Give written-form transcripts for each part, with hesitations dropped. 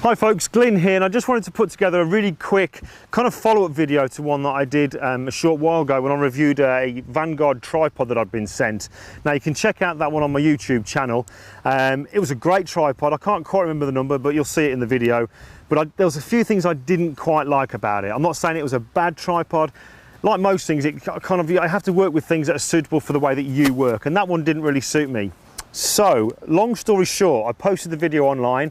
Hi folks, Glyn here, and I just wanted to put together a really quick kind of follow-up video to one that I did a short while ago when I reviewed a Vanguard tripod that I'd been sent. Now you can check out that one on my YouTube channel. It was a great tripod. I can't quite remember the number, but you'll see it in the video. But there was a few things I didn't quite like about it. I'm not saying it was a bad tripod. Like most things, I have to work with things that are suitable for the way that you work, and that one didn't really suit me. So, long story short, I posted the video online.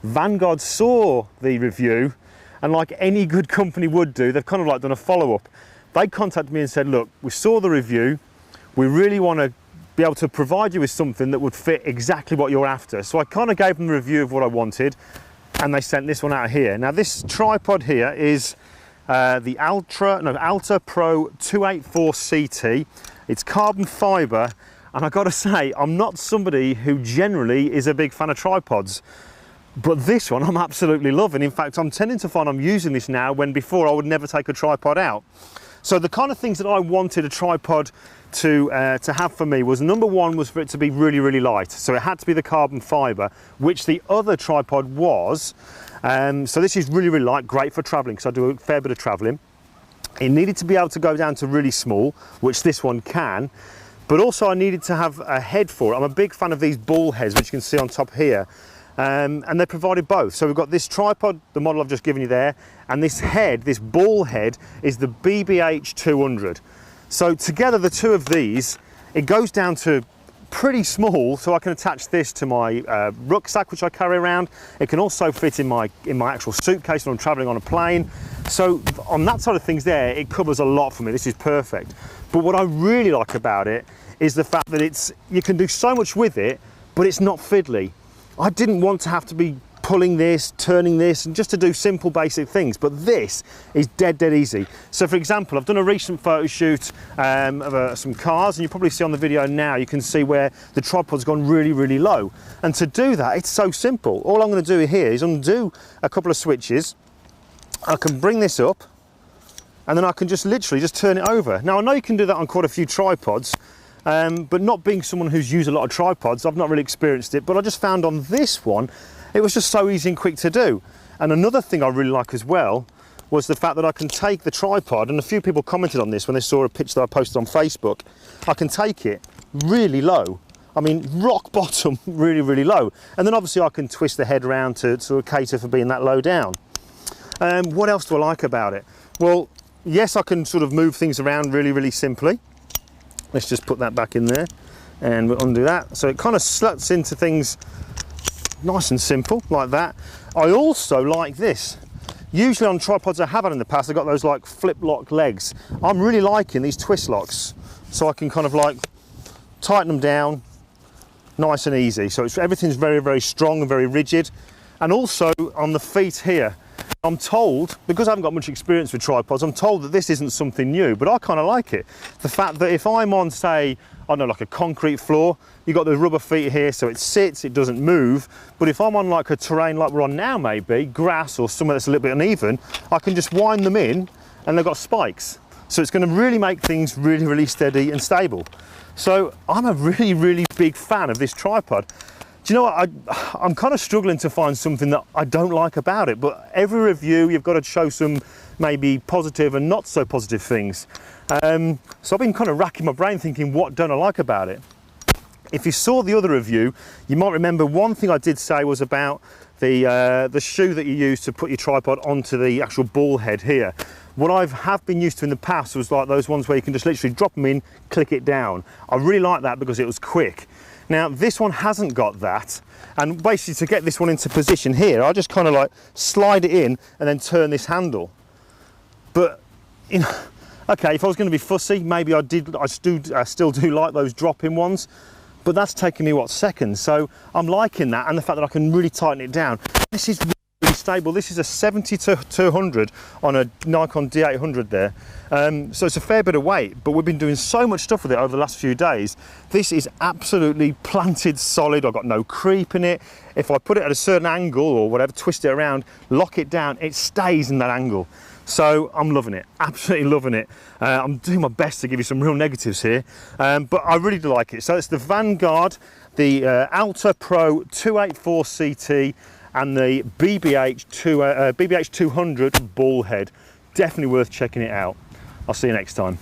Vanguard saw the review, and like any good company would do, they've kind of like done a follow-up. They contacted me and said, look, we saw the review, we really want to be able to provide you with something that would fit exactly what you're after. So I kind of gave them a review of what I wanted, and they sent this one out here. Now this tripod here is the Alta Pro 284 CT. It's carbon fibre, and I gotta say, I'm not somebody who generally is a big fan of tripods. But this one I'm absolutely loving. In fact, I'm tending to find I'm using this now when before I would never take a tripod out. So the kind of things that I wanted a tripod to have for me was, number one was for it to be really, really light. So it had to be the carbon fibre, which the other tripod was. So this is really, really light, great for travelling because I do a fair bit of travelling. It needed to be able to go down to really small, which this one can. But also I needed to have a head for it. I'm a big fan of these ball heads, which you can see on top here. And they provided both. So we've got this tripod, the model I've just given you there, and this head, this ball head, is the BBH 200. So together, the two of these, it goes down to pretty small, so I can attach this to my rucksack, which I carry around. It can also fit in my actual suitcase when I'm traveling on a plane. So on that side of things there, it covers a lot for me. This is perfect. But what I really like about it is the fact that you can do so much with it, but it's not fiddly. I didn't want to have to be pulling this, turning this, and just to do simple basic things, but this is dead easy. So for example, I've done a recent photo shoot of some cars, and you probably see on the video now, you can see where the tripod's gone really, really low. And to do that, it's so simple. All I'm going to do here is undo a couple of switches. I can bring this up, and then I can just literally just turn it over. Now I know you can do that on quite a few tripods, but not being someone who's used a lot of tripods, I've not really experienced it, but I just found on this one, it was just so easy and quick to do. And another thing I really like as well was the fact that I can take the tripod, and a few people commented on this when they saw a picture that I posted on Facebook. I can take it really low. I mean, rock bottom, really, really low. And then obviously I can twist the head around to cater for being that low down. What else do I like about it? Well, yes, I can sort of move things around really, really simply. Let's just put that back in there and we'll undo that. So it kind of sluts into things nice and simple like that. I also like this. Usually on tripods I have had in the past, I've got those like flip lock legs. I'm really liking these twist locks. So I can kind of like tighten them down nice and easy. So everything's very, very strong and very rigid. And also on the feet here, I'm told, because I haven't got much experience with tripods, I'm told that this isn't something new, but I kind of like it. The fact that if I'm on, say, I don't know, like a concrete floor, you've got the rubber feet here, so it sits, it doesn't move. But if I'm on like a terrain like we're on now, maybe, grass or somewhere that's a little bit uneven, I can just wind them in and they've got spikes. So it's going to really make things really, really steady and stable. So I'm a really, really big fan of this tripod. Do you know what, I'm kind of struggling to find something that I don't like about it, but every review you've got to show some maybe positive and not so positive things. So I've been kind of racking my brain thinking, what don't I like about it? If you saw the other review, you might remember one thing I did say was about the shoe that you use to put your tripod onto the actual ball head here. What I have been used to in the past was like those ones where you can just literally drop them in, click it down. I really like that because it was quick. Now this one hasn't got that, and basically to get this one into position here, I just kind of like slide it in and then turn this handle. But you know, okay, if I was going to be fussy, maybe I still do like those drop-in ones, but that's taking me what, seconds. So I'm liking that, and the fact that I can really tighten it down. This is really stable. This is a 70-200 on a Nikon D800 there. So it's a fair bit of weight, but we've been doing so much stuff with it over the last few days. This is absolutely planted solid. I've got no creep in it. If I put it at a certain angle or whatever, twist it around, lock it down, it stays in that angle. So I'm loving it, absolutely loving it. I'm doing my best to give you some real negatives here, but I really do like it. So it's the Vanguard, the Alta Pro 284 CT, and the BBH 200 ball head. Definitely worth checking it out. I'll see you next time.